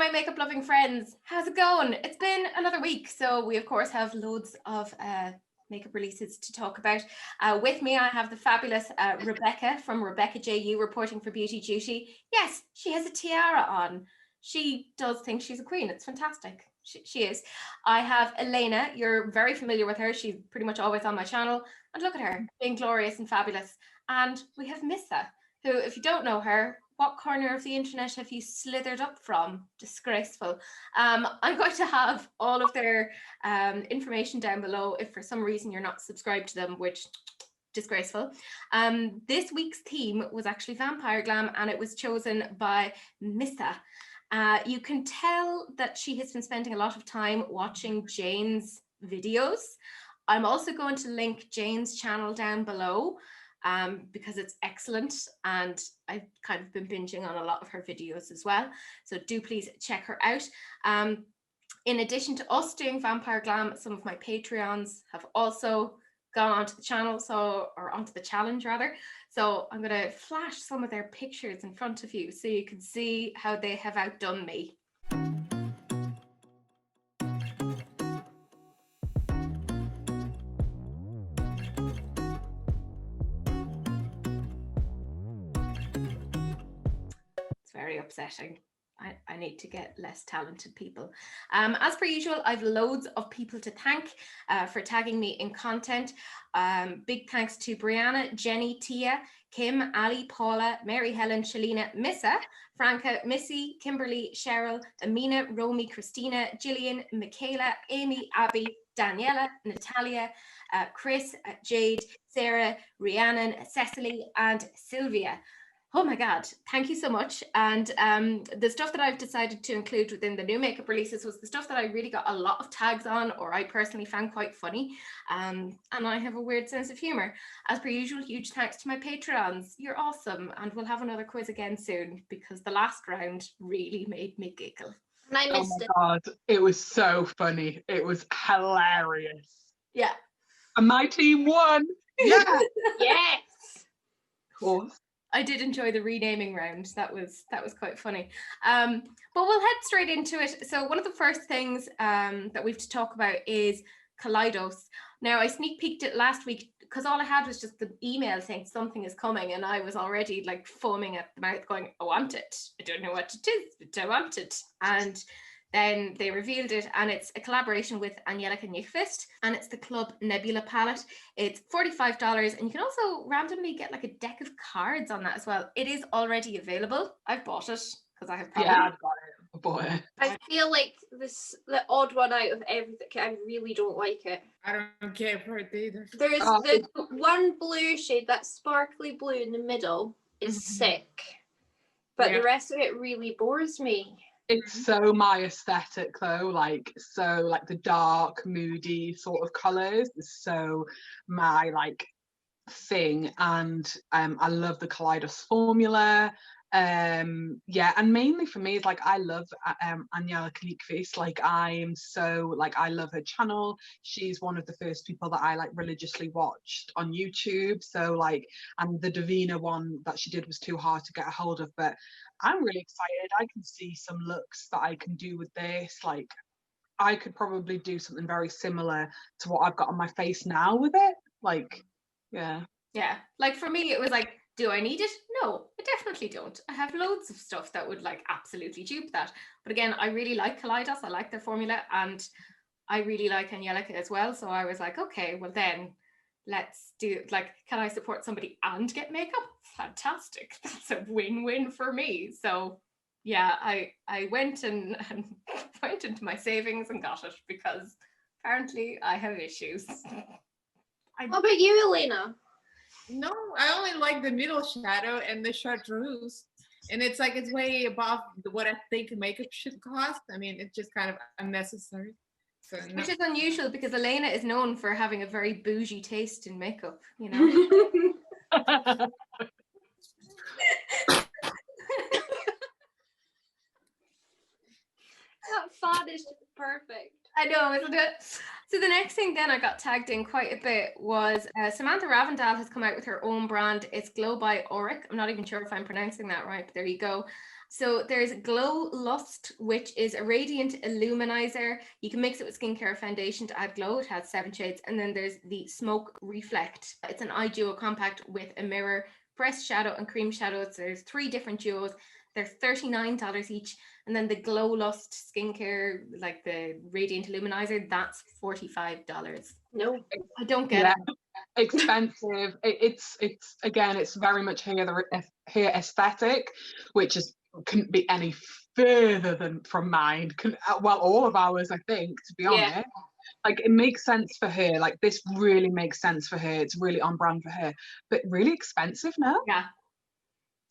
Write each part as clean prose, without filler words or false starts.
my makeup loving friends, how's it going? It's been another week, so we of course have loads of makeup releases to talk about. With me I have the fabulous Rebecca from Rebecca JU reporting for Beauty Duty. Yes, she has a tiara on. She does think she's a queen. It's fantastic. She is. I have Elena. You're very familiar with her. She's pretty much always on my channel. And look at her, being glorious and fabulous. And we have Missa, who, if you don't know her, what corner of the internet have you slithered up from? Disgraceful. I'm going to have all of their information down below if for some reason you're not subscribed to them, which disgraceful. This week's theme was actually Vampire Glam, and it was chosen by Missa. You can tell that she has been spending a lot of time watching Jane's videos. I'm also going to link Jane's channel down below because it's excellent, and I've kind of been binging on a lot of her videos as well. So do please check her out. In addition to us doing Vampire Glam, some of my Patreons have also gone onto the channel, or onto the challenge rather. So I'm going to flash some of their pictures in front of you so you can see how they have outdone me. It's very upsetting. I need to get less talented people. As per usual, I've loads of people to thank for tagging me in content. Big thanks to Brianna, Jenny, Tia, Kim, Ali, Paula, Mary Helen, Shalina, Missa, Franca, Missy, Kimberly, Cheryl, Amina, Romy, Christina, Gillian, Michaela, Amy, Abby, Daniela, Natalia, Chris, Jade, Sarah, Rhiannon, Cecily, and Sylvia. Oh my God, thank you so much. And the stuff that I've decided to include within the new makeup releases was the stuff that I really got a lot of tags on, or I personally found quite funny. And I have a weird sense of humor. As per usual, huge thanks to my Patreons. You're awesome. And we'll have another quiz again soon because the last round really made me giggle. And I missed it. Oh my God, it was so funny. It was hilarious. Yeah. And my team won. Yeah. Yes. Of course. I did enjoy the renaming round. That was quite funny. But we'll head straight into it. So one of the first things that we have to talk about is Kaleidos. Now, I sneak peeked it last week because all I had was just the email saying something is coming, and I was already like foaming at the mouth going, I want it. I don't know what it is, but I want it. And then they revealed it, and it's a collaboration with Angelica Nyqvist, and it's the Club Nebula palette. It's $45, and you can also randomly get like a deck of cards on that as well. It is already available. I've bought it because I have problems. Yeah, I've got it. I bought it. I feel like the odd one out of everything. I really don't like it. I don't care for it either. There's the one blue shade, that sparkly blue in the middle, is sick, but the rest of it really bores me. It's so my aesthetic though, like the dark, moody sort of colours is so my like thing, and I love the Kaleidos formula. Yeah, and mainly for me, it's like I love Angelica Nyqvist. Like I love her channel. She's one of the first people that I like religiously watched on YouTube. So like, and the Davina one that she did was too hard to get a hold of, but I'm really excited. I can see some looks that I can do with this. Like I could probably do something very similar to what I've got on my face now with it. Like, yeah. Yeah, like for me, it was like, do I need it? No, I definitely don't. I have loads of stuff that would like absolutely dupe that. But again, I really like Kaleidos. I like their formula, and I really like Angelica as well. So I was like, okay, well then let's do, like, can I support somebody and get makeup? Fantastic. That's a win-win for me. So yeah, I went and went into my savings and got it because apparently I have issues. What about you, Elena? No, I only like the middle shadow and the chartreuse. And it's like, it's way above what I think makeup should cost. I mean, it's just kind of unnecessary. So, no. Which is unusual because Elena is known for having a very bougie taste in makeup, you know? That font is perfect. I know, isn't it? So the next thing then I got tagged in quite a bit was Samantha Ravndal has come out with her own brand. It's Glow by Auric. I'm not even sure if I'm pronouncing that right, but there you go. So there's Glow Lust, which is a radiant illuminizer. You can mix it with skincare foundation to add glow. It has 7 shades. And then there's the Smoke Reflect. It's an eye duo compact with a mirror, pressed shadow and cream shadows. There's 3 different duos. They're $39 each. And then the Glow Lust skincare, like the radiant illuminizer, that's $45. No. I don't get it. Expensive. It's again, it's very much hair aesthetic, which is couldn't be any further than from mine. Well, all of ours, I think, to be honest. Like, it makes sense for her. Like, this really makes sense for her. It's really on brand for her, but really expensive now. Yeah.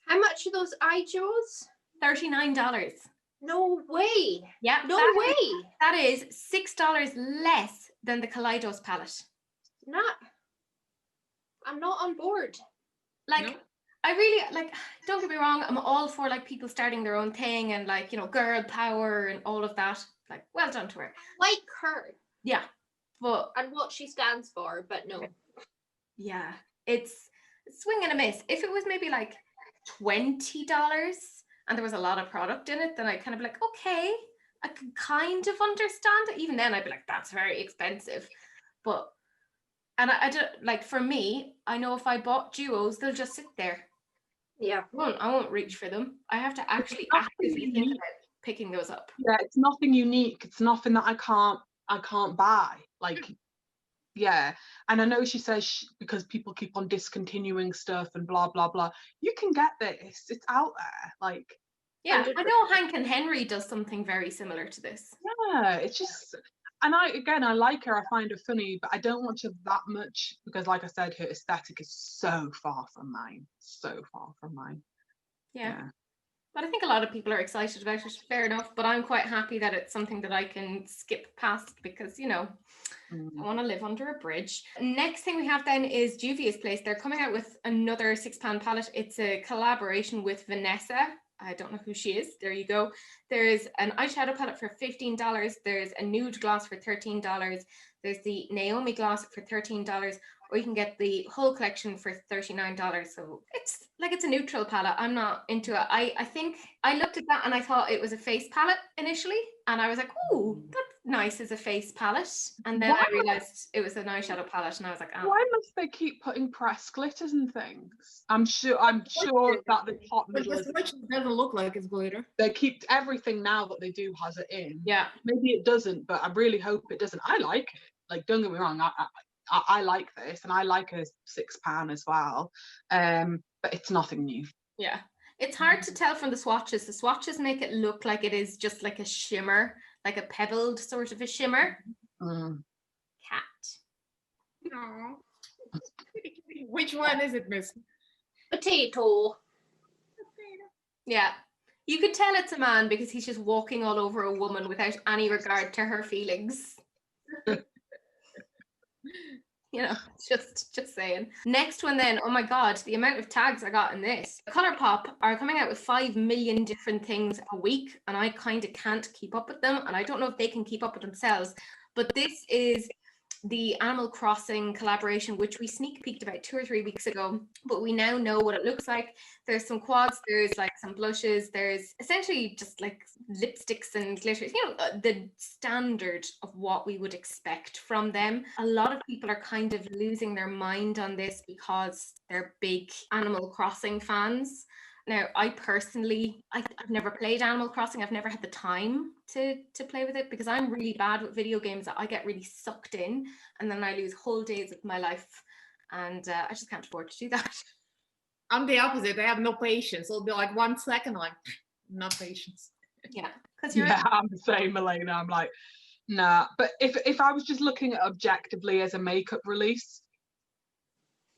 How much are those eye jewels? $39. No way. Yeah. No way. That is $6 less than the Kaleidos palette. I'm not on board. Like, No. I really, like, don't get me wrong, I'm all for, like, people starting their own thing and, like, you know, girl power and all of that. Like, well done to her. Like her. Yeah. But, And what she stands for, but no. yeah, it's swing and a miss. If it was maybe, like, $20 and there was a lot of product in it, then I'd kind of be like, okay, I could kind of understand it. Even then, I'd be like, that's very expensive. But, and I don't, like, for me, I know if I bought duos, they'll just sit there. Yeah. I won't reach for them. I have to actually actively think about picking those up. Yeah, it's nothing unique. It's nothing that I can't buy. Like, yeah. And I know she says because people keep on discontinuing stuff and blah blah blah. You can get this. It's out there. Like, Yeah, 100%. I know Hank and Henry does something very similar to this. yeah, it's just. And I like her. I find her funny, but I don't watch her that much because, like I said, her aesthetic is so far from mine. So far from mine. Yeah. But I think a lot of people are excited about it. Fair enough. But I'm quite happy that it's something that I can skip past because, you know, I want to live under a bridge. Next thing we have then is Juvia's Place. They're coming out with another £6 palette. It's a collaboration with Vanessa. I don't know who she is. There you go. There's an eyeshadow palette for $15. There's a nude gloss for $13. There's the Naomi gloss for $13. Or you can get the whole collection for $39. So it's like, it's a neutral palette. I'm not into it. I think I looked at that and I thought it was a face palette initially. And I was like, oh, that's nice as a face palette. And then I realized it was an eyeshadow palette and I was like, oh. Why must they keep putting press glitters and things? I'm sure that the top But middle the swatch doesn't look like it's glitter. they keep everything now that they do has it in. Yeah. Maybe it doesn't, but I really hope it doesn't. I like it. Like, don't get me wrong, I like this, and I like a £6 as well. But it's nothing new. Yeah. It's hard to tell from the swatches. The swatches make it look like it is just like a shimmer, like a pebbled sort of a shimmer. Cat. No. Which one is it, Miss? Potato. Yeah. You could tell it's a man because he's just walking all over a woman without any regard to her feelings. You know, just saying. Next one then, oh my God, the amount of tags I got in this. ColourPop are coming out with 5 million different things a week, and I kind of can't keep up with them, and I don't know if they can keep up with themselves, but this is the Animal Crossing collaboration, which we sneak peeked about 2 or 3 weeks ago, but we now know what it looks like. There's some quads, there's like some blushes, there's essentially just like lipsticks and glitters, you know, the standard of what we would expect from them. A lot of people are kind of losing their mind on this because they're big Animal Crossing fans. Now, I personally, I've never played Animal Crossing. I've never had the time to play with it because I'm really bad with video games. That I get really sucked in and then I lose whole days of my life. And I just can't afford to do that. I'm the opposite. I have no patience. It'll be like 1 second, like, not patience. Yeah. Because you're I'm the same, Elena. I'm like, nah. But if I was just looking at objectively as a makeup release,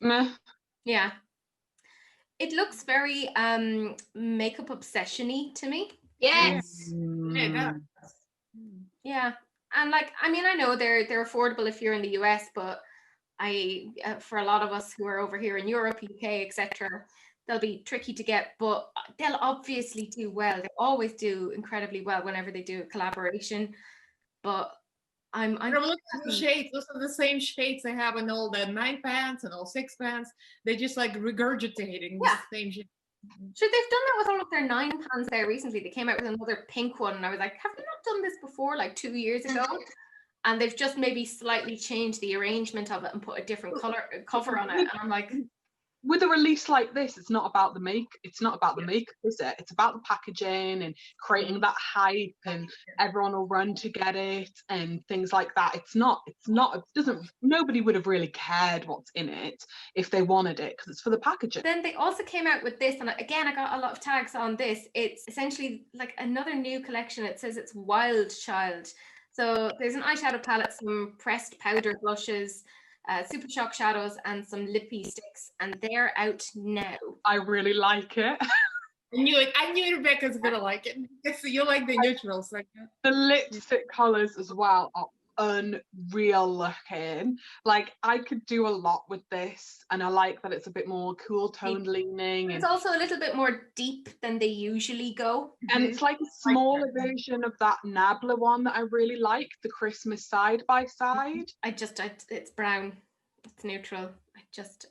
meh. Yeah. It looks very makeup obsession-y to me. Yes. Yeah, that. Yeah. And like, I mean, I know they're affordable if you're in the US, but for a lot of us who are over here in Europe, UK, etc., they'll be tricky to get, but they'll obviously do well. They always do incredibly well whenever they do a collaboration. But I'm Look at the shades. Those are the same shades they have in all the 9 pants and all 6 pants. They're just like regurgitating the same shade. So they've done that with all of their 9 pans there recently. They came out with another pink one, and I was like, have they not done this before, like 2 years ago? And they've just maybe slightly changed the arrangement of it and put a different color cover on it. And I'm like, with a release like this, it's not about the it's not about the makeup, is it? It's about the packaging and creating that hype, and everyone will run to get it and things like that. It doesn't, nobody would have really cared what's in it if they wanted it, because it's for the packaging. Then they also came out with this, and again, I got a lot of tags on this. It's essentially like another new collection. It says it's Wild Child. So there's an eyeshadow palette, some pressed powder blushes, Super Shock shadows, and some lippy sticks, and they're out now. I really like it. I knew Rebecca's gonna like it. You like the neutrals, like the lipstick colors as well are unreal looking. Like, I could do a lot with this, and I like that it's a bit more cool toned leaning. It's also a little bit more deep than they usually go. And it's like a smaller version of that Nabla one that I really like, the Christmas side by side. It's brown, it's neutral. I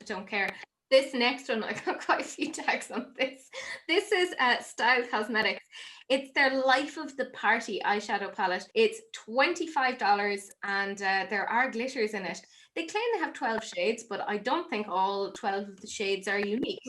don't care. This next one, I got quite a few tags on this. This is Style Cosmetics. It's their Life of the Party eyeshadow palette. It's $25, and there are glitters in it. They claim they have 12 shades, but I don't think all 12 of the shades are unique.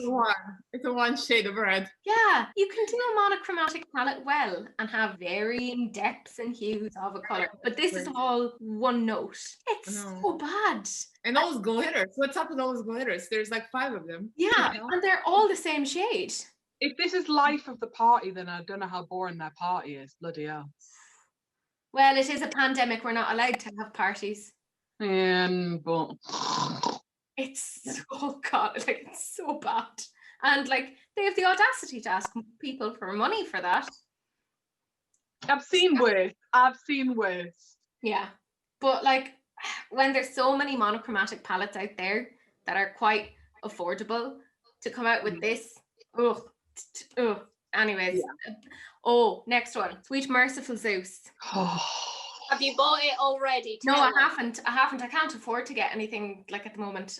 It's a one shade of red. Yeah, you can do a monochromatic palette well and have varying depths and hues of a color, but this is all one note. It's so bad. And those glitters. What's up with those glitters? There's like 5 of them. Yeah, and they're all the same shade. If this is Life of the Party, then I don't know how boring their party is. Bloody hell. Well, it is a pandemic. We're not allowed to have parties. But it's it's so bad, and like they have the audacity to ask people for money for that. I've seen worse. Yeah, but like when there's so many monochromatic palettes out there that are quite affordable, to come out with this, anyways. Next one, Sweet Merciful Zeus. Have you bought it already? No, I haven't. I can't afford to get anything like at the moment.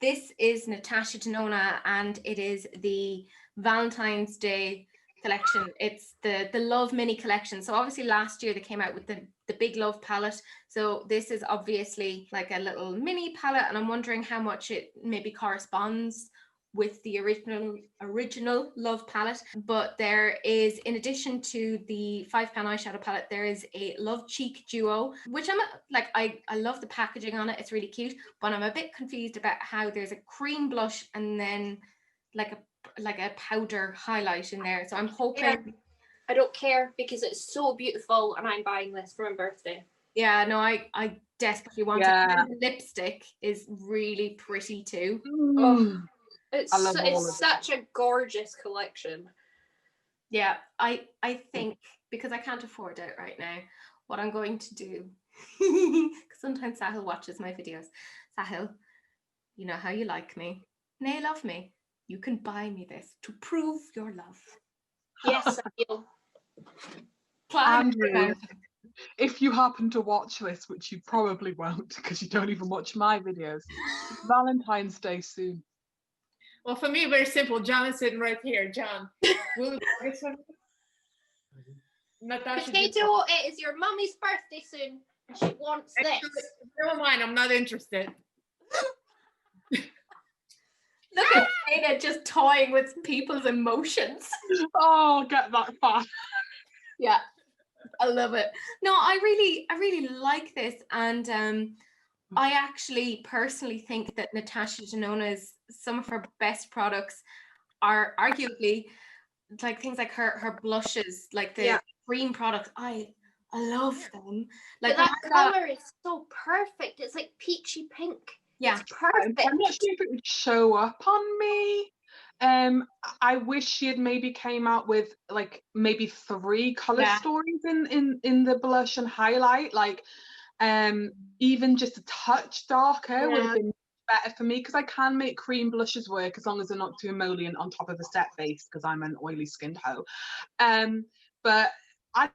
This is Natasha Denona, and it is the Valentine's Day collection. It's the Love Mini collection. So obviously last year they came out with the Big Love palette. So this is obviously like a little mini palette, and I'm wondering how much it maybe corresponds with the original Love palette. But there is, in addition to the 5-pan eyeshadow palette, there is a Love Cheek duo, which I love the packaging on it. It's really cute, but I'm a bit confused about how there's a cream blush and then like a powder highlight in there. So I'm hoping. Yeah, I don't care because it's so beautiful, and I'm buying this for my birthday. Yeah, no, I desperately want it. And the lipstick is really pretty too. It's such a gorgeous collection. Yeah, I think, because I can't afford it right now, what I'm going to do, because sometimes Sahil watches my videos. Sahil, you know how you like me. Nay, love me. You can buy me this to prove your love. Yes, Sahil. Andrew, if you happen to watch this, which you probably won't because you don't even watch my videos, it's Valentine's Day soon. Well, for me, very simple. John is sitting right here. John, will this one? Natasha, Potato, it is your mummy's birthday soon. She wants this. Never mind, I'm not interested. Look at Ada just toying with people's emotions. Oh, get that far. Yeah, I love it. No, I really like this, and I actually personally think that Natasha Denona's some of her best products are arguably like things like her blushes, like the cream products. I love them. Like, but that color is so perfect. It's like peachy pink. Yeah, it's perfect. I'm not sure if it would show up on me. I wish she had maybe came out with like maybe 3 color stories in the blush and highlight, like even just a touch darker would have been better for me, because I can make cream blushes work as long as they're not too emollient on top of the set face, because I'm an oily skinned hoe. But I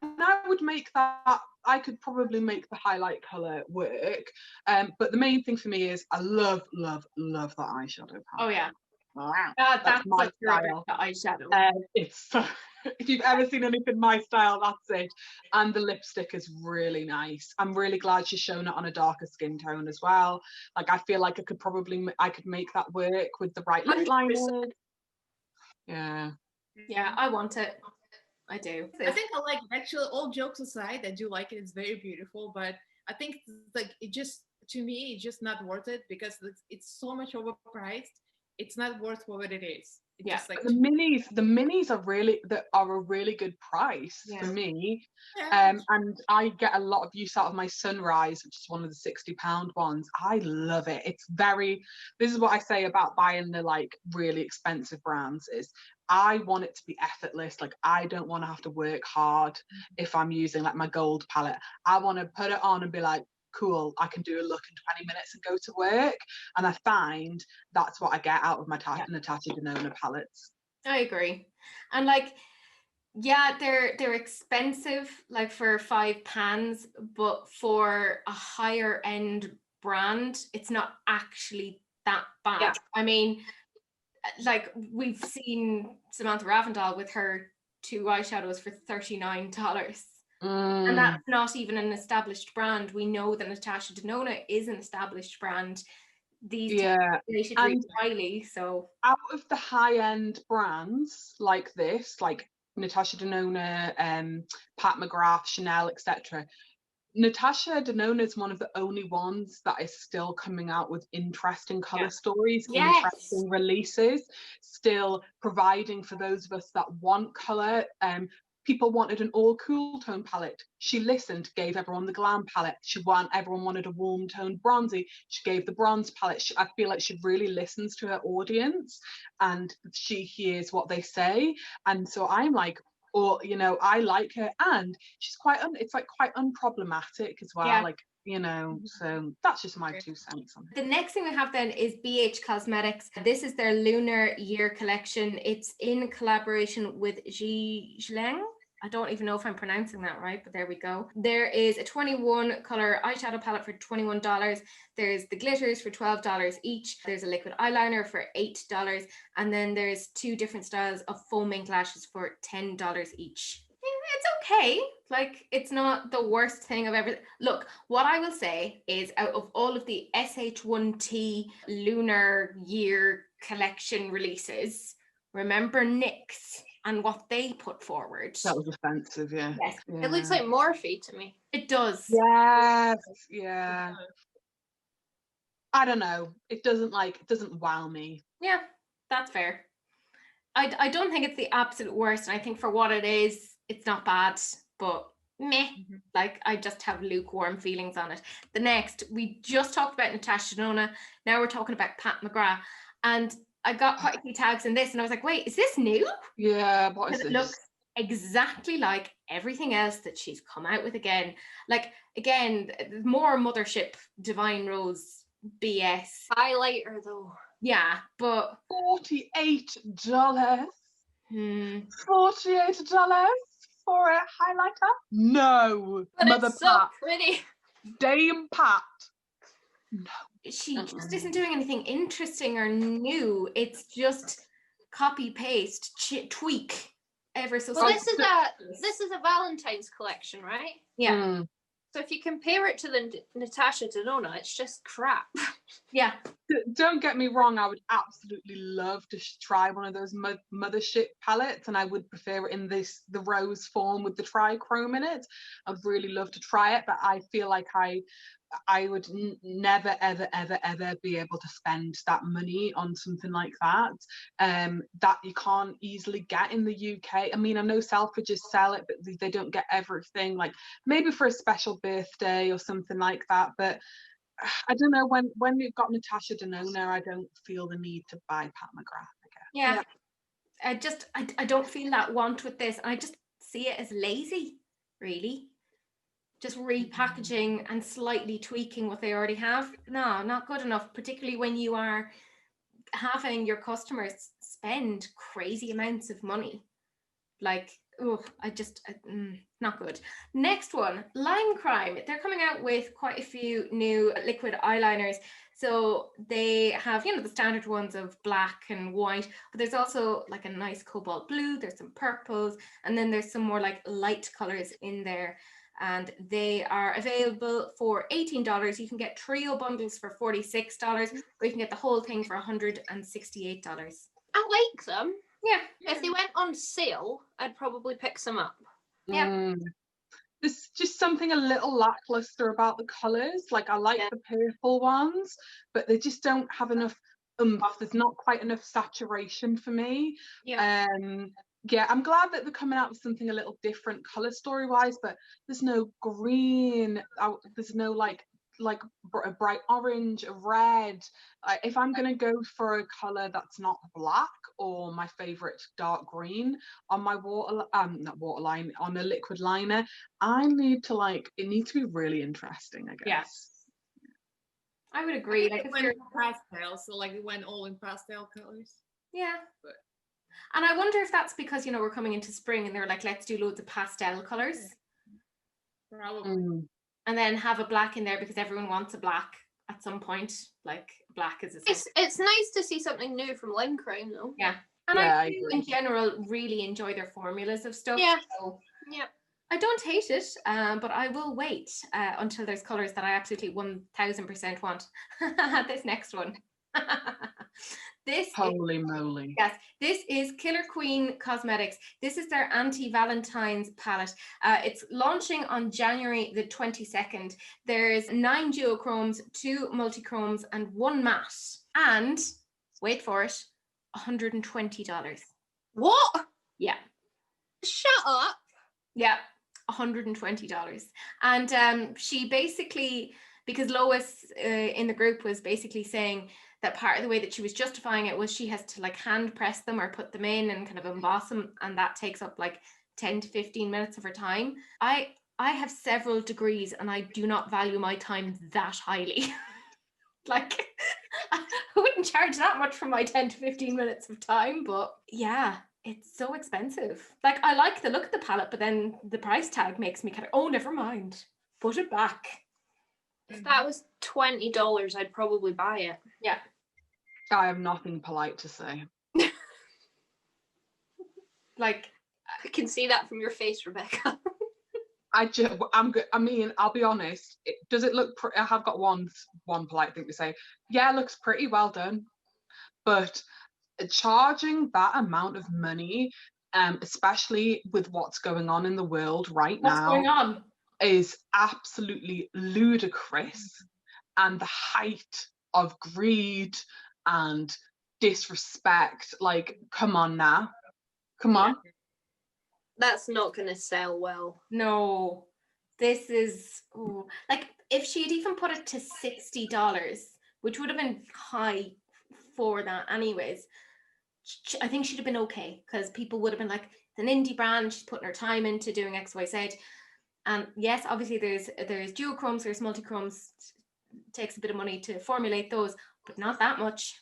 would make that, I could probably make the highlight color work. But the main thing for me is I love that eyeshadow palette. Oh yeah. That's my such a style. eyeshadow. It's so, if you've ever seen anything my style, that's it. And the lipstick is really nice. I'm really glad she's shown it on a darker skin tone as well. Like I feel like I could make that work with the right lip 100%. liner. Yeah. Yeah, I want it. I do. I think I like, actually, all jokes aside, I do like it. It's very beautiful, but I think like it just, to me, it's just not worth it because it's so much overpriced. It's not worth what it is. It's just like the minis are a really good price for me. And I get a lot of use out of my Sunrise, which is one of the £60 ones. I love it. This is what I say about buying the like really expensive brands is I want it to be effortless. Like I don't want to have to work hard if I'm using like my gold palette. I want to put it on and be like, cool, I can do a look in 20 minutes and go to work. And I find that's what I get out of my Natasha Denona palettes. I agree. And like, yeah, they're expensive, like for £5, but for a higher end brand, it's not actually that bad. Yeah. I mean, like we've seen Samantha Ravndal with her 2 eyeshadows for $39. And that's not even an established brand. We know that Natasha Denona is an established brand. These they should read highly. So out of the high-end brands like this, like Natasha Denona, Pat McGrath, Chanel, etc., Natasha Denona is one of the only ones that is still coming out with interesting color stories, interesting releases, still providing for those of us that want color. People wanted an all cool tone palette. She listened, gave everyone the glam palette. Everyone wanted a warm toned bronzy. She gave the bronze palette. I feel like she really listens to her audience and she hears what they say. And so I'm like, I like her, and she's quite unproblematic as well. Like, so that's just my 2 cents on it. The next thing we have then is BH Cosmetics. This is their Lunar Year collection. It's in collaboration with Zhileng. I don't even know if I'm pronouncing that right, but there we go. There is a 21 color eyeshadow palette for $21. There's the glitters for $12 each. There's a liquid eyeliner for $8. And then there's 2 different styles of foaming lashes for $10 each. It's okay. Like, it's not the worst thing I've ever... Look, what I will say is out of all of the SH1T Lunar Year collection releases, remember NYX and what they put forward. That was offensive, yeah. Yes. Yeah. It looks like Morphe to me. It does. Yes, yeah. I don't know. It doesn't wow me. Yeah, that's fair. I don't think it's the absolute worst, and I think for what it is, it's not bad, but meh. Like, I just have lukewarm feelings on it. The next, we just talked about Natasha Denona. Now we're talking about Pat McGrath, and I got quite a few tags in this, and I was like, wait, is this new? Yeah, what is this? It looks exactly like everything else that she's come out with again. Like, again, more Mothership Divine Rose BS. Highlighter though. Yeah, but $48. $48 for a highlighter? No. But Mother it's so Pat. pretty. Dame Pat. No. She just isn't doing anything interesting or new. It's just copy paste, tweak ever so Well, slightly. this is a Valentine's collection, right? Yeah. So if you compare it to the Natasha Denona, it's just crap. Yeah. Don't get me wrong, I would absolutely love to try one of those Mothership palettes, and I would prefer it in the rose form with the trichrome in it. I'd really love to try it, but I feel like I would never ever be able to spend that money on something like that that you can't easily get in the UK. I mean, I know Selfridges sell it, but they don't get everything, like maybe for a special birthday or something like that. But I don't know, when you've got Natasha Denona, I don't feel the need to buy Pat McGrath again. Yeah. I don't feel that want with this, and I just see it as lazy, really. Just repackaging and slightly tweaking what they already have. No, not good enough, particularly when you are having your customers spend crazy amounts of money. Like, oh, not good. Next one, Lime Crime. They're coming out with quite a few new liquid eyeliners. So they have, you know, the standard ones of black and white, but there's also like a nice cobalt blue, there's some purples, and then there's some more like light colors in there. And they are available for $18. You can get trio bundles for $46, or you can get the whole thing for $168. I like them. Yeah. If they went on sale, I'd probably pick some up. Yeah. There's just something a little lackluster about the colours. Like I like the purple ones, but they just don't have enough there's not quite enough saturation for me. Yeah, I'm glad that they're coming out with something a little different colour story wise, but there's no green, there's no like a bright orange, a red. If I'm gonna go for a colour that's not black or my favourite dark green on my not waterline, on a liquid liner, I need to it needs to be really interesting, I guess. Yes. I would agree. Like, it went pastel, so like it went all in pastel colors. Yeah. And I wonder if that's because, you know, we're coming into spring and they're like, let's do loads of pastel colors. Probably. And then have a black in there because everyone wants a black at some point. Like, black is it's nice to see something new from Lime Crime though. Yeah. And I do in general really enjoy their formulas of stuff. Yeah. So yeah. I don't hate it, but I will wait until there's colors that I absolutely 1000% want. This next one. Holy moly. Yes, this is Killer Queen Cosmetics. This is their anti-Valentine's palette. It's launching on January the 22nd. There's 9 duochromes, 2 multichromes, and 1 matte. And, wait for it, $120. What? Yeah. Shut up. Yeah, $120. And she basically, because Lois in the group was basically saying that part of the way that she was justifying it was she has to like hand press them or put them in and kind of emboss them, and that takes up like 10 to 15 minutes of her time. I have several degrees and I do not value my time that highly. Like, I wouldn't charge that much for my 10 to 15 minutes of time, but yeah, it's so expensive. Like, I like the look of the palette, but then the price tag makes me kind of, oh, never mind, put it back. If that was $20, I'd probably buy it. Yeah. I have nothing polite to say. Like, I can see that from your face, Rebecca. I'm good. I mean, I'll be honest. Does it look pretty? I have got one polite thing to say. Yeah, it looks pretty well done. But charging that amount of money, especially with what's going on in the world right now, what's going on? Is absolutely ludicrous, and the height of greed and disrespect. Like, come on now, come on. That's not gonna sell well. No, this is like, if she had even put it to $60, which would have been high for that anyways, I think she'd have been okay, because people would have been like, it's an indie brand, she's putting her time into doing XYZ. And yes, obviously there's duochromes, there's multichromes. It takes a bit of money to formulate those, but not that much.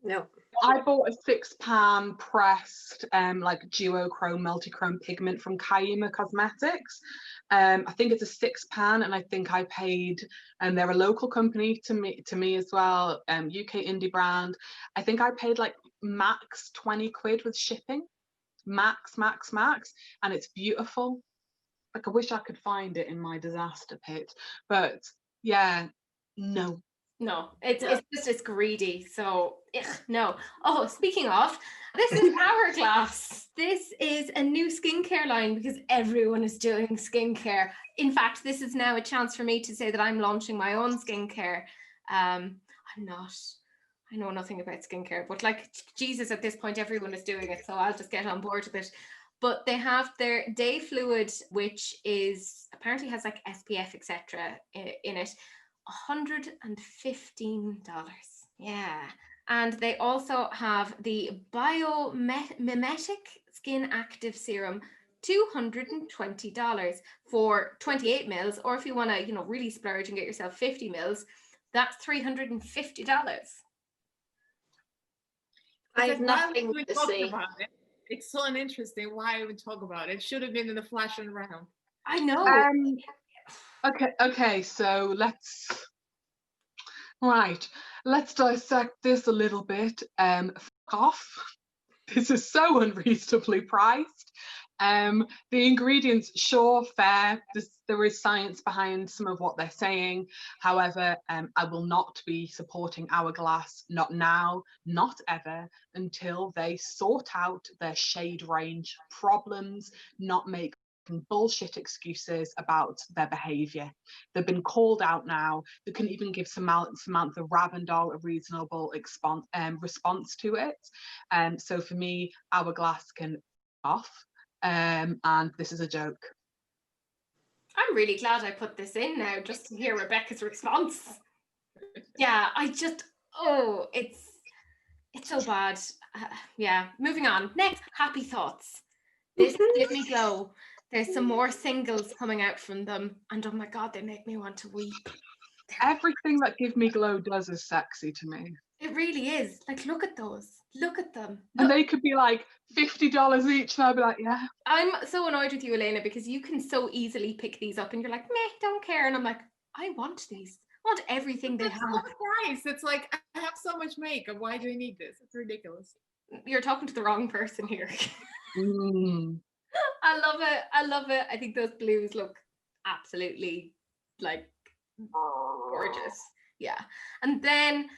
No. I bought a 6-pan pressed like duochrome multichrome pigment from Kaleidos Cosmetics. I think it's a 6-pan, and I think I paid, and they're a local company to me as well, UK indie brand. I think I paid like max 20 quid with shipping, max, and it's beautiful. Like, I wish I could find it in my disaster pit, but yeah, no, it's greedy. So no. Oh, speaking of, this is Hourglass. This is a new skincare line because everyone is doing skincare. In fact, this is now a chance for me to say that I'm launching my own skincare. I'm not. I know nothing about skincare, but like, Jesus, at this point, everyone is doing it, so I'll just get on board with it. But they have their Day Fluid, which is apparently has like SPF, etc. in it. $115. Yeah. And they also have the Biomimetic Skin Active Serum, $220 for 28 mils. Or if you want to, you know, really splurge and get yourself 50 mils, that's $350. I have nothing to say. It's so uninteresting. Why even talk about it? It should have been in the flash and round. I know. Okay, so let's dissect this a little bit. Fuck off. This is so unreasonably priced. The ingredients, sure, fair. There is science behind some of what they're saying. However, I will not be supporting Hourglass, not now, not ever, until they sort out their shade range problems, not make bullshit excuses about their behaviour. They've been called out now. They couldn't even give Samantha Ravendall a reasonable response to it. So for me, Hourglass can off. And this is a joke. I'm really glad I put this in now just to hear Rebecca's response. Yeah, it's so bad. Yeah, moving on. Next, happy thoughts. This Give Me Glow. There's some more singles coming out from them, and oh my god, they make me want to weep. Everything that Give Me Glow does is sexy to me. It really is. Like, look at those. Look at them. And they could be like $50 each, and I'd be like, yeah. I'm so annoyed with you, Elena, because you can so easily pick these up and you're like, meh, don't care. And I'm like, I want these. I want everything they have. Nice. It's like, I have so much makeup. Why do I need this? It's ridiculous. You're talking to the wrong person here. I love it. I love it. I think those blues look absolutely like gorgeous. Yeah. And then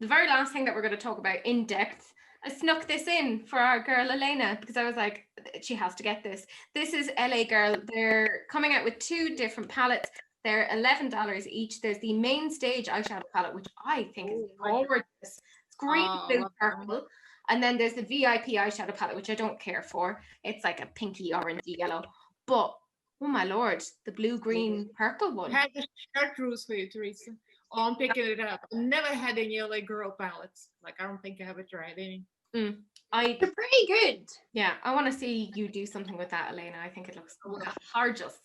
the very last thing that we're going to talk about in depth, I snuck this in for our girl Elena because I was like, she has to get this. This is LA Girl. They're coming out with 2 different palettes. They're $11 each. There's the main stage eyeshadow palette, which I think is gorgeous. It's green, blue, purple. And then there's the VIP eyeshadow palette, which I don't care for. It's like a pinky, orangey, yellow. But, oh my lord, the blue, green, purple one. I had the chartreuse for you, Teresa. Oh, I'm picking it up. I've never had any LA Girl palettes. Like, I don't think I have tried any. They're pretty good. Yeah, I want to see you do something with that, Elena. I think it looks gorgeous.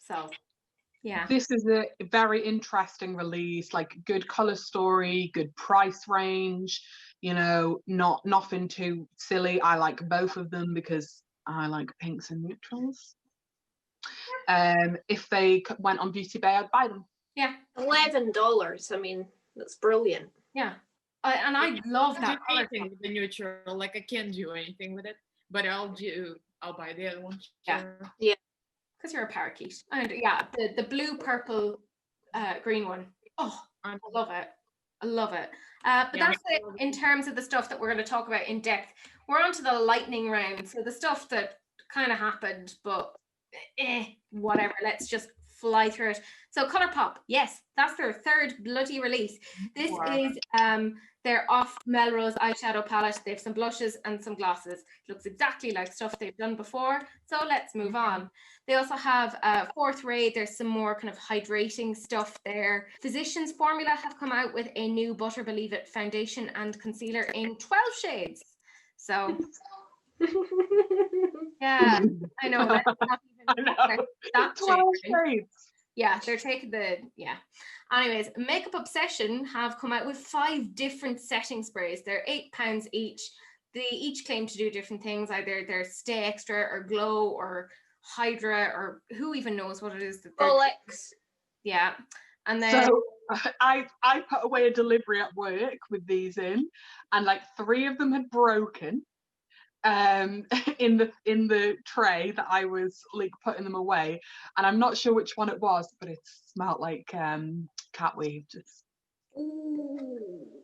So, yeah. This is a very interesting release, like good color story, good price range, you know, nothing too silly. I like both of them because I like pinks and neutrals. If they went on Beauty Bay, I'd buy them. Yeah. $11. I mean, that's brilliant. Yeah. I love that color. Anything with the neutral, like I can't do anything with it, but I'll buy the other one. Yeah. Sure. Yeah. Because you're a parakeet. And yeah, the blue, purple, green one. Oh, I love it. I love it. But yeah, that's it in terms of the stuff that we're going to talk about in depth. We're on to the lightning round. So the stuff that kind of happened, but whatever. Let's just fly through it. So ColourPop, yes, that's their 3rd bloody release. This is their Off Melrose eyeshadow palette. They have some blushes and some glosses. It looks exactly like stuff they've done before. So let's move on. They also have 4th Ray. There's some more kind of hydrating stuff there. Physicians Formula have come out with a new Butter Believe It foundation and concealer in 12 shades. So yeah, I know. That's 12 shades. Yeah, they're taking Anyways, Makeup Obsession have come out with 5 different setting sprays. They're £8 each. They each claim to do different things. Either they're Stay Extra or Glow or Hydra or who even knows what it is that they're. Olex. Yeah. And then so I put away a delivery at work with these in, and like 3 of them had broken in the tray that I was like putting them away, and I'm not sure which one it was, but it smelled like cat weave. Just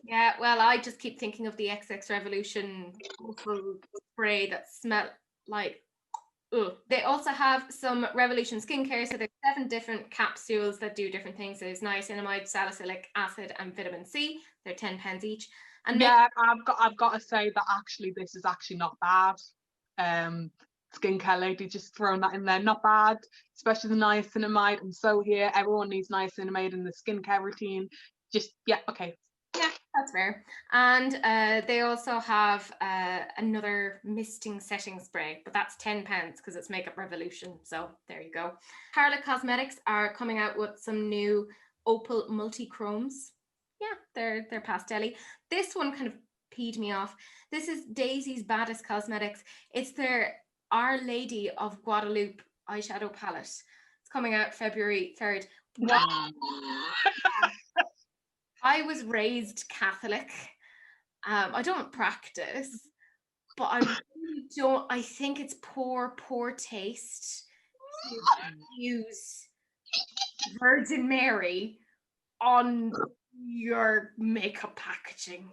yeah, well, I just keep thinking of the XX Revolution spray that smelled like They also have some Revolution skincare. So there's 7 different capsules that do different things. There's niacinamide, salicylic acid, and vitamin C. They're £10 each. And yeah, I've got to say that actually this is actually not bad. Skincare lady, just throwing that in there, not bad, especially the niacinamide. I'm so here. Everyone needs niacinamide in the skincare routine. Just yeah, okay. Yeah, that's fair. And they also have another misting setting spray, but that's £10 because it's Makeup Revolution. So there you go. Harlot Cosmetics are coming out with some new Opal multi-chromes. Yeah, they're pastel-y. This one kind of peed me off. This is Daisy's Baddest Cosmetics. It's their Our Lady of Guadalupe eyeshadow palette. It's coming out February 3rd. Wow. I was raised Catholic. I don't practice, but I really don't. I think it's poor taste to use Virgin Mary on your makeup packaging.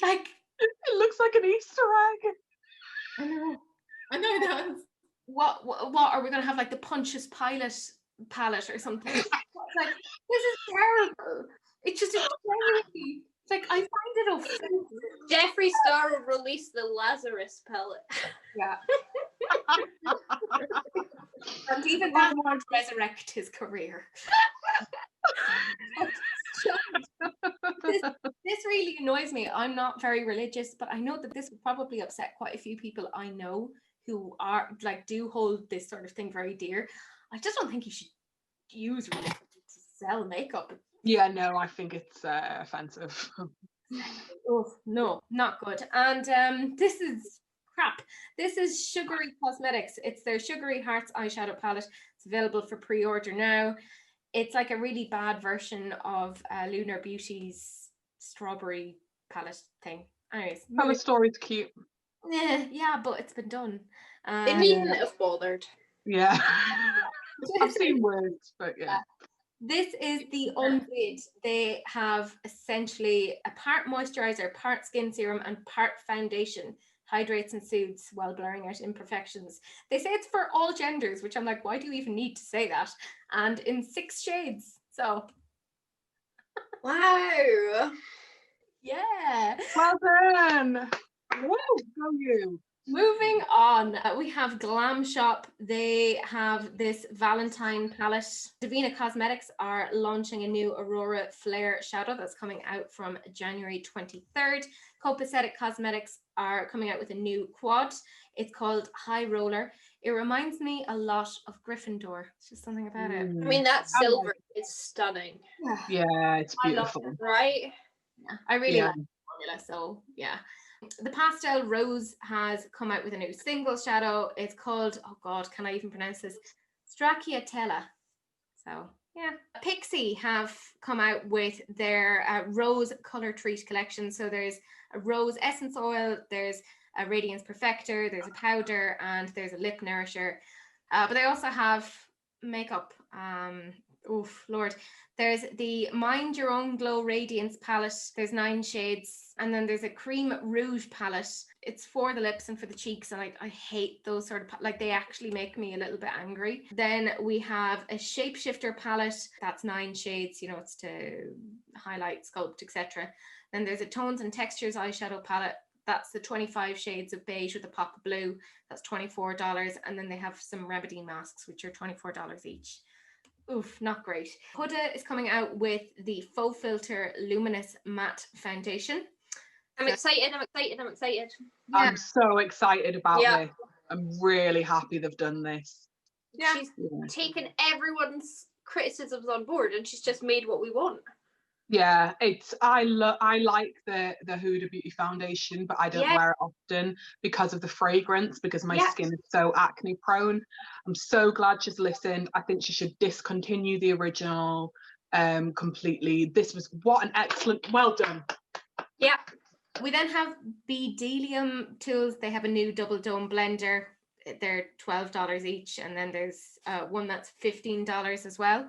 Like, it looks like an Easter egg. I know it does. What are we gonna have, like the Pontius Pilate palette or something? Like, this is terrible. It's just genuinely, like, I find it offensive. Jeffree Star will release the Lazarus palette. Yeah. And even that won't resurrect his career. This really annoys me. I'm not very religious, but I know that this would probably upset quite a few people I know who are like do hold this sort of thing very dear. I just don't think you should use religion to sell makeup. Yeah, no, I think it's offensive. Oh no, not good. And this is crap. This is Sugary Cosmetics. It's their Sugary Hearts eyeshadow palette. It's available for pre-order now. It's like a really bad version of Lunar Beauty's strawberry palette thing. Anyways, The story's cute. yeah, but it's been done. They needn't have bothered. Yeah. I've seen words, but yeah. This is the Unbid. They have essentially a part moisturizer, part skin serum, and part foundation. Hydrates and soothes while blurring out imperfections. They say it's for all genders, which I'm like, why do you even need to say that? And in 6 shades. So. Wow. Yeah. Well done. Woo, go you. Moving on, we have Glam Shop. They have this Valentine palette. Davina Cosmetics are launching a new Aurora Flare shadow that's coming out from January 23rd. Copacetic Cosmetics are coming out with a new quad. It's called High Roller. It reminds me a lot of Gryffindor. It's just something about it. I mean, that silver is stunning. Yeah, it's beautiful. Right? Yeah, I really like the formula, so yeah. The Pastel Rose has come out with a new single shadow. It's called, oh God, can I even pronounce this? Stracciatella. So, yeah. Pixie have come out with their Rose Color Treat collection. So there's a Rose Essence Oil, there's a Radiance Perfector, there's a powder, and there's a lip nourisher. But they also have makeup. Oof, Lord. There's the Mind Your Own Glow Radiance palette. There's 9 shades. And then there's a Cream Rouge palette. It's for the lips and for the cheeks. And I hate those sort of, like, they actually make me a little bit angry. Then we have a Shapeshifter palette. That's 9 shades. You know, it's to highlight, sculpt, etc. Then there's a Tones and Textures eyeshadow palette. That's the 25 shades of beige with a pop of blue. That's $24. And then they have some Remedy masks, which are $24 each. Oof, not great. Huda is coming out with the Faux Filter Luminous Matte Foundation. I'm excited. Yeah. I'm so excited about this. I'm really happy they've done this. Yeah. She's taken everyone's criticisms on board and she's just made what we want. Yeah, I like the Huda Beauty foundation, but I don't wear it often because of the fragrance, because my skin is so acne prone. I'm so glad she's listened. I think she should discontinue the original completely. This was what an excellent, well done. Yeah. We then have Bedelium tools. They have a new double dome blender. They're $12 each, and then there's one that's $15 as well.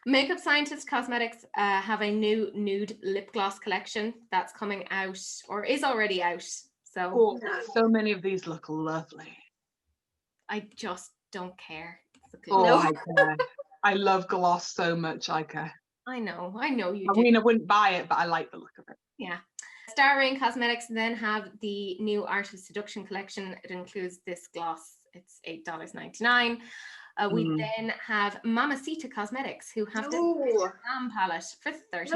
Makeup Scientist Cosmetics have a new nude lip gloss collection that's coming out, or is already out. So, so many of these look lovely. I just don't care. I care. I love gloss so much. I care. I know you do. I mean, I wouldn't buy it, but I like the look of it. Yeah. Star Rain Cosmetics then have the new Art of Seduction collection. It includes this gloss. It's $8.99. We then have Mamacita Cosmetics, who have the Glam palette for $30.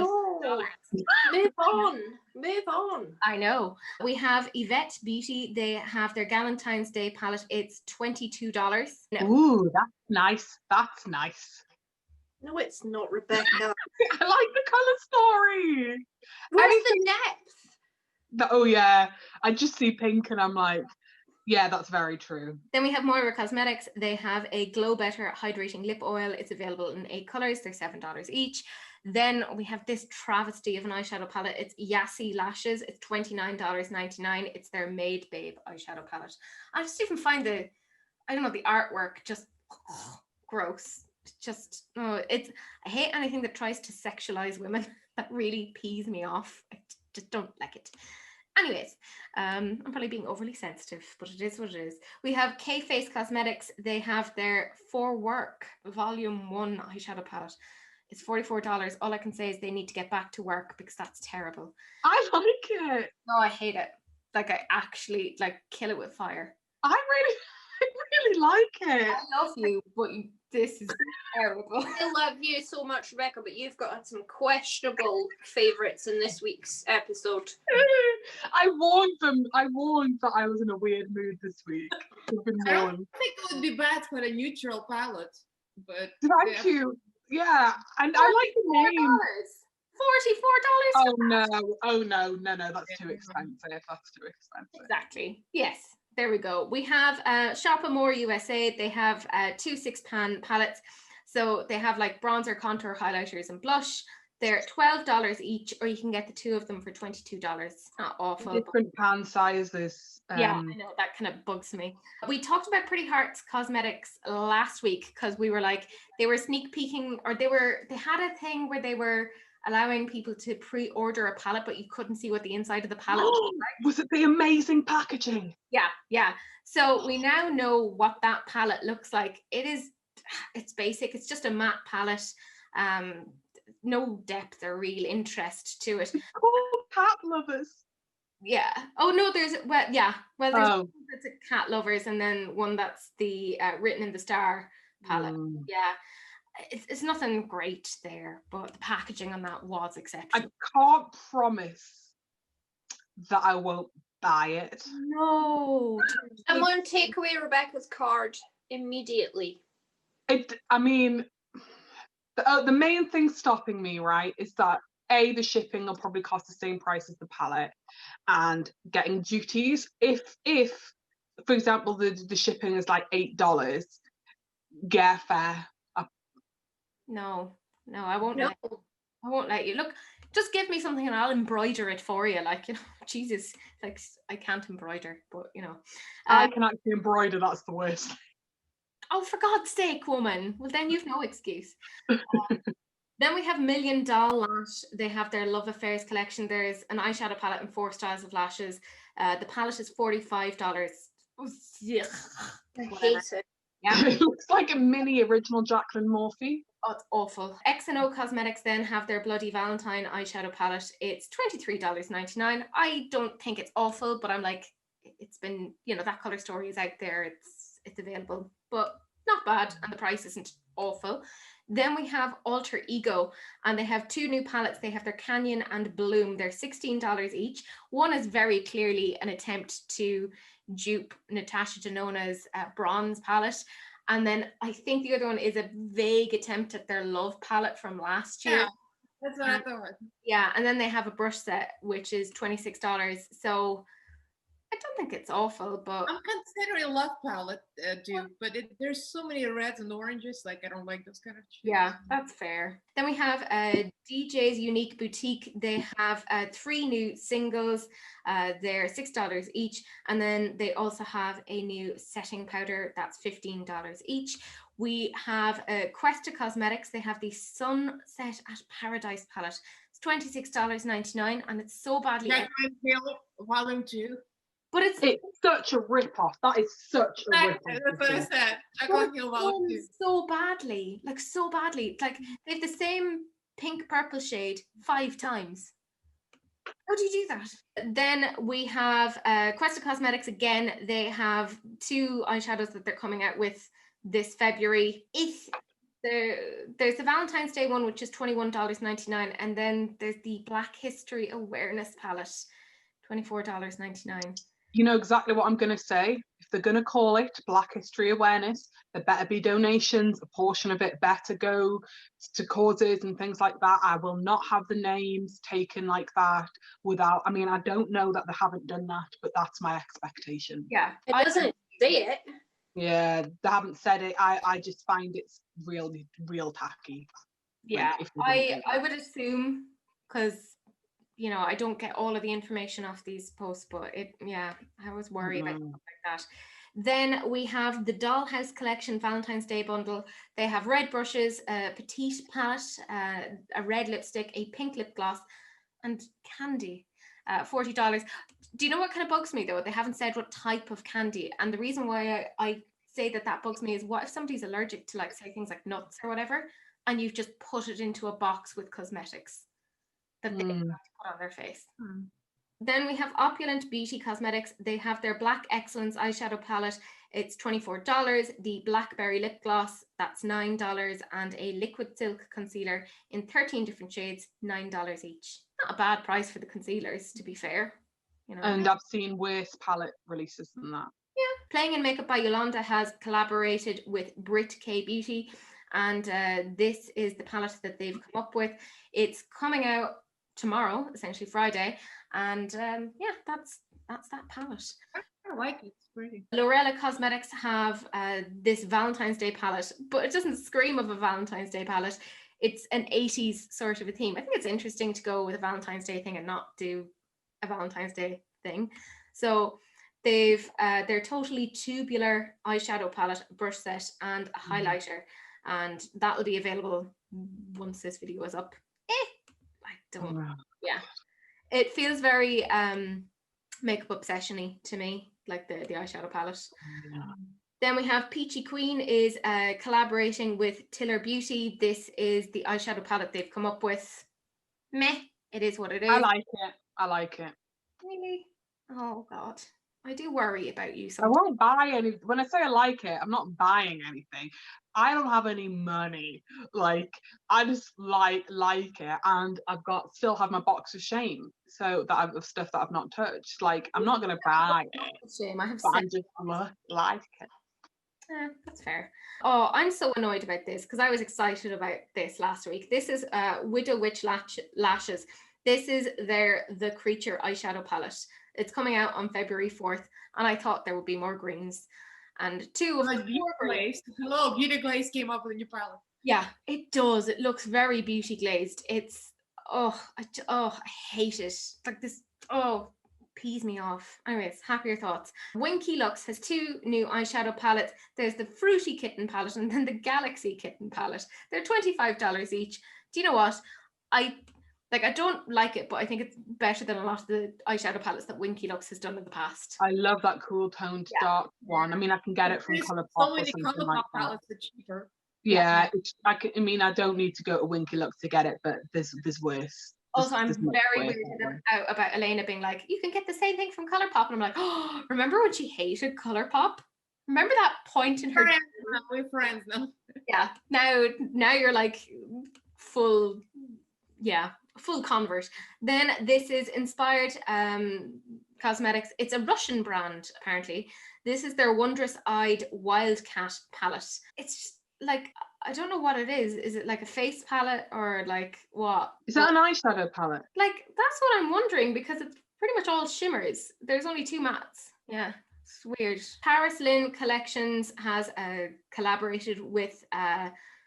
Move on. I know. We have Yvette Beauty. They have their Galentine's Day palette. It's $22. Ooh, that's nice. That's nice. No, it's not, Rebecca. I like the colour story. Where's the depth? Oh yeah, I just see pink and I'm like, yeah, that's very true. Then we have Moira Cosmetics. They have a Glow Better Hydrating Lip Oil. It's available in 8 colours. They're $7 each. Then we have this travesty of an eyeshadow palette. It's Yassi Lashes. It's $29.99. It's their Made Babe eyeshadow palette. I just even find the artwork just gross. Just, I hate anything that tries to sexualize women. That really pees me off. I just don't like it. Anyways, I'm probably being overly sensitive, but it is what it is. We have K-Face Cosmetics. They have their For Work Volume 1 eyeshadow palette. It's $44. All I can say is they need to get back to work because that's terrible. I like it. No, I hate it. Like, I actually, kill it with fire. I really like it. I love you, but this is terrible. I love you so much, Rebecca, but you've got some questionable favourites in this week's episode. I warned that I was in a weird mood this week. I don't think it would be bad for a neutral palette, but thank you. Yeah, and I like the name. $44. Oh no, that's too expensive. That's too expensive. Exactly. Yes. There we go. We have Shop More USA. They have 2 6-pan palettes. So they have bronzer, contour, highlighters, and blush. They're $12 each, or you can get the 2 of them for $22. Not awful. Different pan sizes. Yeah, I know, that kind of bugs me. We talked about Pretty Hearts Cosmetics last week because we were they were sneak peeking, or they had a thing where they were allowing people to pre-order a palette, but you couldn't see what the inside of the palette was like. Was it the amazing packaging? Yeah. So we now know what that palette looks like. It's basic. It's just a matte palette. No depth or real interest to it. It's called Cat Lovers. Yeah. Oh no, there's one that's a Cat Lovers, and then one that's the Written in the Star palette. Yeah. It's nothing great there, but the packaging on that was exceptional. I can't promise that I won't buy it. No. Someone take away Rebecca's card immediately. I mean, the main thing stopping me, right, is that the shipping will probably cost the same price as the palette, and getting duties. If for example the shipping is $8, yeah, fair. No, I won't. No. I won't let you. Look, just give me something and I'll embroider it for you. Jesus, I can't embroider, but I can actually embroider. That's the worst. Oh, for God's sake, woman. Well, then you've no excuse. Then we have Million Doll Lash. They have their Love Affairs collection. There's an eyeshadow palette and 4 styles of lashes. The palette is $45. Oh, yeah. I hate it. Yeah. It looks like a mini original Jacqueline Morphy. Oh, it's awful. X&O Cosmetics then have their Bloody Valentine eyeshadow palette. It's $23.99. I don't think it's awful, but I'm it's been, that color story is out there. It's available, but not bad, and the price isn't awful. Then we have Alter Ego, and they have 2 new palettes. They have their Canyon and Bloom. They're $16 each. One is very clearly an attempt to dupe Natasha Denona's bronze palette. And then I think the other one is a vague attempt at their Love palette from last year. Yeah, that's what I thought. Yeah, and then they have a brush set, which is $26. So I don't think it's awful, but I'm considering a Love palette, but there's so many reds and oranges. I don't like those kind of shades. Yeah, that's fair. Then we have DJ's Unique Boutique. They have 3 new singles. They're $6 each. And then they also have a new setting powder that's $15 each. We have Questa Cosmetics. They have the Sunset at Paradise palette. It's $26.99, and it's so badly. Jacqueline Hill, Volume 2. But it's such a rip-off. That is such a rip-off. That's what I said. Jacqueline Hill, Volume 2. So badly. So badly. They have the same pink purple shade 5 times. How do you do that? Then we have Questa Cosmetics again. They have 2 eyeshadows that they're coming out with this February. There's the Valentine's Day one, which is $21.99, and then there's the Black History Awareness palette, $24.99. You know exactly what I'm going to say. If they're going to call it Black History Awareness, there better be donations. A portion of it better go to causes and things like that. I will not have the names taken like that without, I mean, I don't know that they haven't done that, but that's my expectation. Yeah, It doesn't say it. Yeah, they haven't said it. I just find it's real tacky. Yeah, if they don't do I that. would assume, because you know, I don't get all of the information off these posts, but I always worry about stuff like that. Then we have the Dollhouse Collection Valentine's Day bundle. They have red brushes, a petite palette, a red lipstick, a pink lip gloss, and candy. $40. Do you know what kind of bugs me though? They haven't said what type of candy, and the reason why I say that bugs me is, what if somebody's allergic to, like, say, things like nuts or whatever, and you've just put it into a box with cosmetics that they have to put on their face. Then we have Opulent Beauty Cosmetics. They have their Black Excellence eyeshadow palette. It's $24. The Blackberry lip gloss, that's $9, and a liquid silk concealer in 13 different shades, $9 each. Not a bad price for the concealers, to be fair. You know. And I've seen worse palette releases than that. Yeah. Playing in Makeup by Yolanda has collaborated with Brit K Beauty, and this is the palette that they've come up with. It's coming out tomorrow, essentially Friday, and that's that palette. I like it. It's pretty. Lorella Cosmetics have this Valentine's Day palette, but it doesn't scream of a Valentine's Day palette. It's an 80s sort of a theme. I think it's interesting to go with a Valentine's Day thing and not do a Valentine's Day thing. So they've their totally tubular eyeshadow palette, brush set, and a highlighter, and that will be available once this video is up. It feels very Makeup Obsession-y to me, like the eyeshadow palette. Then we have Peachy Queen is collaborating with Tiller Beauty. This is the eyeshadow palette they've come up with. Meh, it is what it is. I like it. Really? Oh God, I do worry about you I sometimes. won't buy any. When I say I like it, I'm not buying anything. I don't have any money. Like, I just like it, and still have my box of shame. So that of stuff that I've not touched. Like, I'm not gonna buy it. Shame. I have But I just like it. That's fair. Oh, I'm so annoyed about this because I was excited about this last week. This is Widow Witch Lashes. This is their The Creature eyeshadow palette. It's coming out on February 4th, and I thought there would be more greens. And two of Like Beauty Glaze. Hello, Beauty Glaze came up with a new palette. Yeah, it does. It looks very beauty glazed. It's I hate it. Like this. Pees me off. Anyways, happier thoughts. Winky Lux has two new eyeshadow palettes. There's the Fruity Kitten palette and then the Galaxy Kitten palette. They're $25 each. Do you know what? I don't like it, but I think it's better than a lot of the eyeshadow palettes that Winky Lux has done in the past. I love that cool toned dark one. I mean, I can get it from ColourPop or something like that. Palettes are cheaper. Yeah, I don't need to go to Winky Lux to get it, but there's worse. Also, I'm very weirded out about Elena being like, you can get the same thing from ColourPop. And I'm like, oh, remember when she hated ColourPop? Remember that point in her... We're friends now. Yeah, now you're like full convert. Then this is Inspired Cosmetics. It's a Russian brand, apparently. This is their Wondrous Eyed Wildcat palette. It's just like, I don't know what it is. Is it like a face palette or like what? Is that an eyeshadow palette? Like, that's what I'm wondering, because it's pretty much all shimmers. There's only two mattes. Yeah, it's weird. Paris Lynn Collections has collaborated with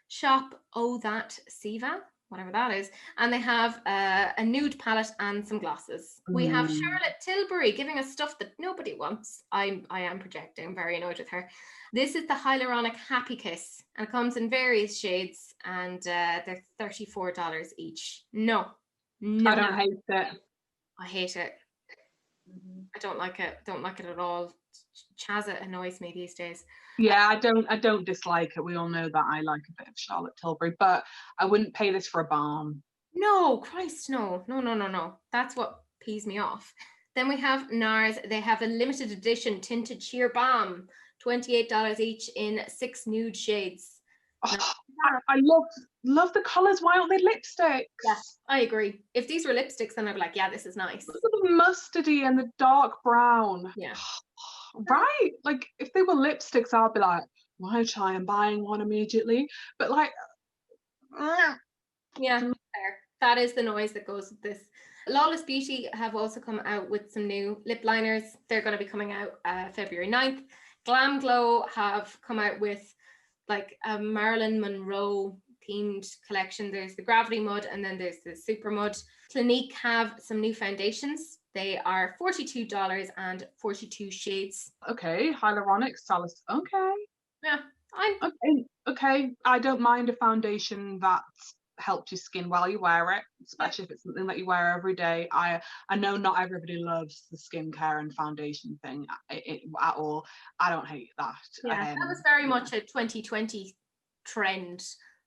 Shop Oh That Siva, whatever that is, and they have a nude palette and some glosses. We have Charlotte Tilbury giving us stuff that nobody wants. I am projecting. I'm very annoyed with her. This is the Hyaluronic Happy Kiss, and it comes in various shades, and they're $34 each. No, I don't hate it. I hate it. I don't like it. Don't like it at all. Chazza annoys me these days. Yeah, I don't dislike it. We all know that I like a bit of Charlotte Tilbury, but I wouldn't pay this for a balm. No, Christ, no. That's what pees me off. Then we have NARS. They have a limited edition tinted sheer balm, $28 each in 6 nude shades. Oh, I love the colours. Why aren't they lipsticks? Yes, I agree. If these were lipsticks, then I'd be like, yeah, this is nice. Look at the mustardy and the dark brown. Yeah. right? Like if they were lipsticks, I'd be like, why try and buying one immediately? But like, Yeah, fair. That is the noise that goes with this. Lawless Beauty have also come out with some new lip liners. They're going to be coming out February 9th. Glam Glow have come out with like a Marilyn Monroe themed collection. There's the Gravity Mud and then there's the Super Mud. Clinique have some new foundations. They are $42 and 42 shades. Okay, hyaluronic salus. Okay. Yeah, fine. Okay. I don't mind a foundation that helps your skin while you wear it, especially if it's something that you wear every day. I know not everybody loves the skincare and foundation thing at all. I don't hate that. Yeah, that was very much a 2020 trend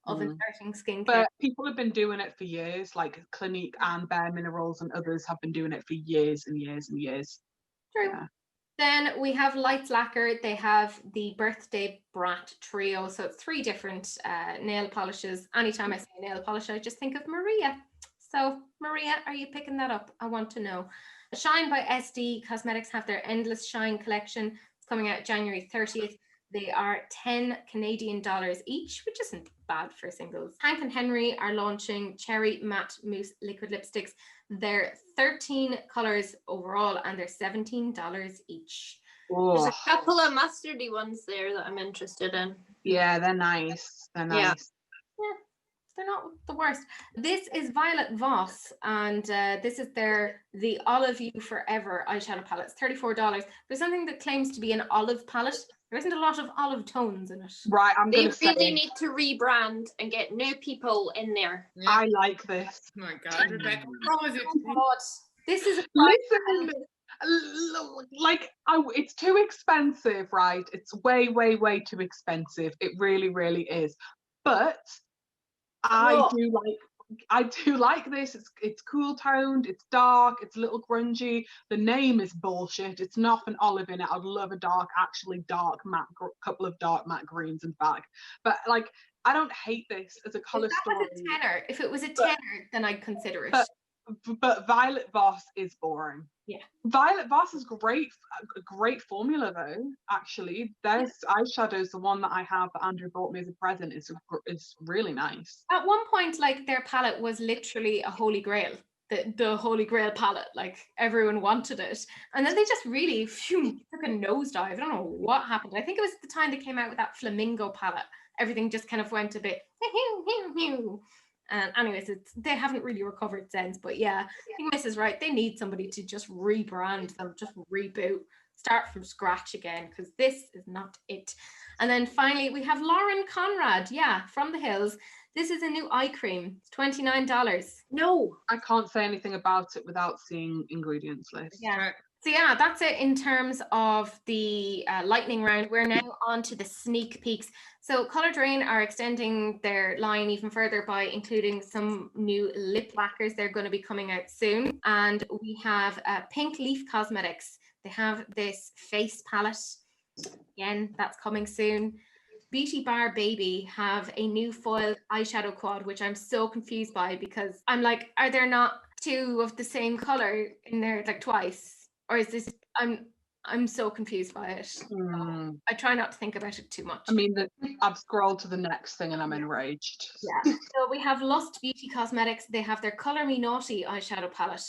of inserting skincare. But people have been doing it for years, like Clinique and Bare Minerals and others have been doing it for years and years and years. True. Yeah. Then we have Lights Lacquer. They have the Birthday Brat Trio. So it's 3 different nail polishes. Anytime I say nail polish, I just think of Maria. So Maria, are you picking that up? I want to know. Shine by SD Cosmetics have their Endless Shine collection. It's coming out January 30th. They are 10 Canadian dollars each, which isn't bad for singles. Hank and Henry are launching Cherry Matte Mousse Liquid Lipsticks. They're 13 colors overall and they're $17 each. Oh. There's a couple of mustardy ones there that I'm interested in. Yeah, they're nice. They're nice. Yeah, they're not the worst. This is Violet Voss, and this is the Olive You Forever eyeshadow palette. It's $34. There's something that claims to be an olive palette. There isn't a lot of olive tones in it. Right, They really need to rebrand and get new people in there. Yeah. I like this. Oh my God, Rebecca, how was it? Oh God. This is listen, like it's too expensive, right? It's way, way, way too expensive. It really, really is. But I do like this. It's cool toned, it's dark, it's a little grungy. The name is bullshit. It's not an olive in it. I'd love a actually dark matte, couple of dark matte greens in fact. But like, I don't hate this as a colour story. If it was a tenner, if it was a tenner, then I'd consider it. But Violet Voss is boring. Yeah. Violet Voss is a great formula though, actually. There's eyeshadows, the one that I have that Andrew bought me as a present is really nice. At one point, like their palette was literally a holy grail. The holy grail palette, like everyone wanted it. And then they just really took a nosedive. I don't know what happened. I think it was the time they came out with that flamingo palette. Everything just kind of went a bit and anyways, they haven't really recovered since. But yeah, I think Miss is right. They need somebody to just rebrand them, just reboot, start from scratch again, because this is not it. And then finally, we have Lauren Conrad, from the Hills. This is a new eye cream. It's $29. No, I can't say anything about it without seeing ingredients list. Yeah. So yeah, that's it in terms of the lightning round. We're now on to the sneak peeks. So Color Drain are extending their line even further by including some new lip lacquers. They're going to be coming out soon. And we have Pink Leaf Cosmetics. They have this face palette. Again, that's coming soon. Beauty Bar Baby have a new foil eyeshadow quad, which I'm so confused by because I'm like, are there not 2 of the same color in there like twice? Or is this, I'm so confused by it. I try not to think about it too much. I mean, I've scrolled to the next thing and I'm enraged. Yeah. So we have Lust Beauty Cosmetics. They have their Color Me Naughty eyeshadow palette.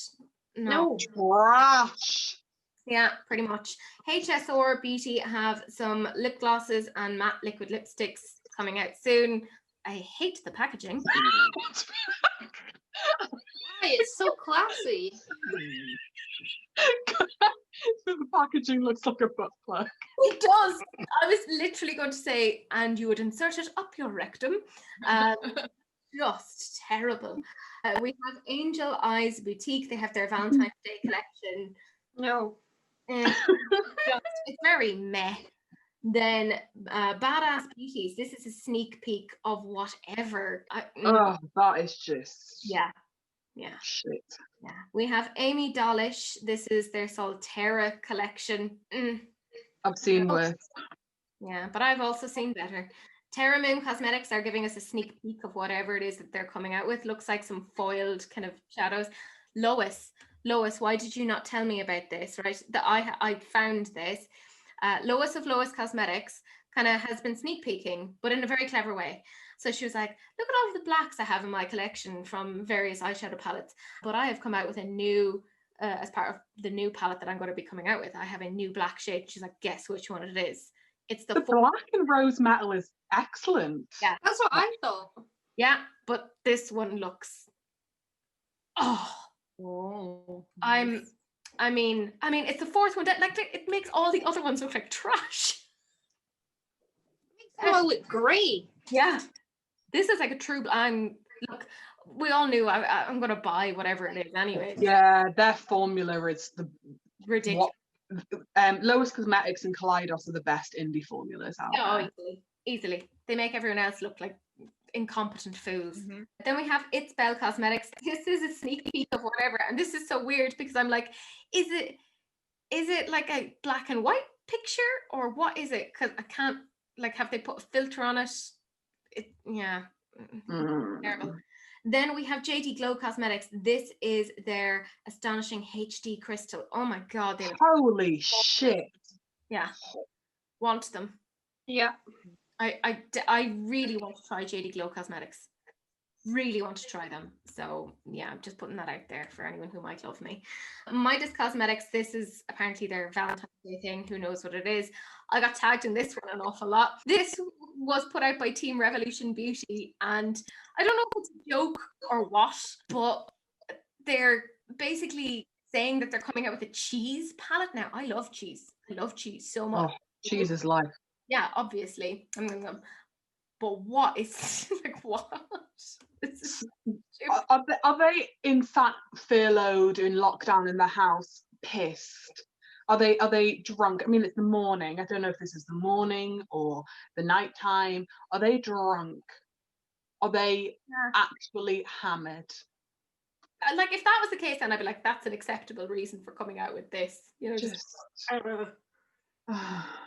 No. Trash. Yeah, pretty much. HSR Beauty have some lip glosses and matte liquid lipsticks coming out soon. I hate the packaging. It's so classy. The packaging looks like a butt plug. It does. I was literally going to say, and you would insert it up your rectum. Just terrible. We have Angel Eyes Boutique. They have their Valentine's Day collection. No. It's very meh. Then Badass Beauties. This is a sneak peek of whatever. That is just shit. Yeah, we have Amy Dolish. This is their Solterra collection. I've seen worse. Yeah, but I've also seen better. Terra Moon Cosmetics are giving us a sneak peek of whatever it is that they're coming out with. Looks like some foiled kind of shadows. Lois, why did you not tell me about this? Right, I found this. Lois of Lois Cosmetics kind of has been sneak peeking, but in a very clever way. So she was like, look at all of the blacks I have in my collection from various eyeshadow palettes. But I have come out with a new, as part of the new palette that I'm going to be coming out with, I have a new black shade. She's like, guess which one it is? It's the black and rose metal is excellent. Yeah. That's what I thought. Yeah, but this one looks, I mean, it's the fourth one that, like, it makes all the other ones look like trash. Makes them all look great. Yeah, this is like a true. Look, we all knew I'm gonna buy whatever it is anyway. Yeah, their formula is the Ridiculous. Lois Cosmetics and Kaleidos are the best indie formulas out there. Easily. They make everyone else look like incompetent fools. Mhm. Then we have It's Belle Cosmetics. This is a sneak peek of whatever, and this is so weird because I'm like, is it like a black and white picture or what is it? Because I can't, like, have they put a filter on it? Terrible. Then we have JD Glow Cosmetics. This is their astonishing HD crystal. Oh my god, they Holy shit. Yeah, want them. Yeah. I really want to try JD Glow Cosmetics. Really want to try them. So yeah, I'm just putting that out there for anyone who might love me. Midas Cosmetics, this is apparently their Valentine's Day thing. Who knows what it is? I got tagged in this one an awful lot. This was put out by Team Revolution Beauty, and I don't know if it's a joke or what, but they're basically saying that they're coming out with a cheese palette. Now, I love cheese. I love cheese so much. Oh, cheese is life. Yeah, obviously. But what is like what? This is Are they in fact furloughed in lockdown in the house, pissed? Are they drunk? I mean, it's the morning. I don't know if this is the morning or the nighttime. Are they drunk? Are they actually hammered? like, if that was the case, then I'd be like, that's an acceptable reason for coming out with this. You know,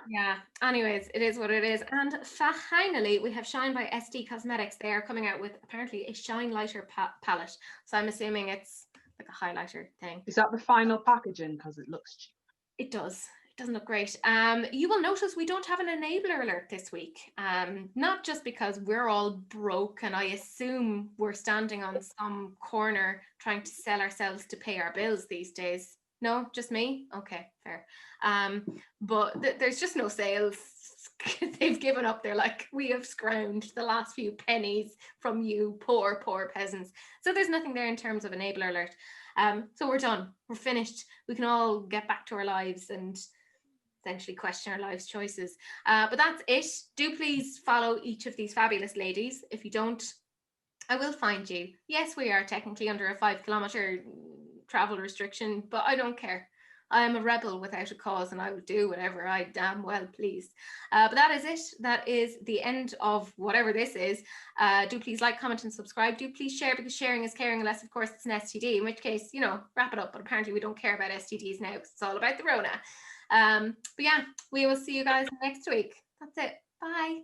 yeah. Anyways, it is what it is. And finally, we have Shine by SD Cosmetics. They are coming out with apparently a Shine Lighter palette. So I'm assuming it's like a highlighter thing. Is that the final packaging? Because it looks cheap. It does. It doesn't look great. You will notice we don't have an enabler alert this week. Not just because we're all broke and I assume we're standing on some corner trying to sell ourselves to pay our bills these days. No, just me? Okay, fair. But there's just no sales. They've given up. They're like, we have scrounged the last few pennies from you poor peasants. So there's nothing there in terms of enabler alert. So we're done. We're finished. We can all get back to our lives and essentially question our life's choices. But that's it. Do please follow each of these fabulous ladies. If you don't, I will find you. Yes, we are technically under a 5-kilometer travel restriction, but I don't care. I am a rebel without a cause and I will do whatever I damn well please. But that is it. That is the end of whatever this is. Do please like, comment and subscribe. Do please share, because sharing is caring, unless of course it's an STD, in which case, you know, wrap it up. But apparently we don't care about STDs now because it's all about the Rona. But yeah, we will see you guys next week. That's it. Bye.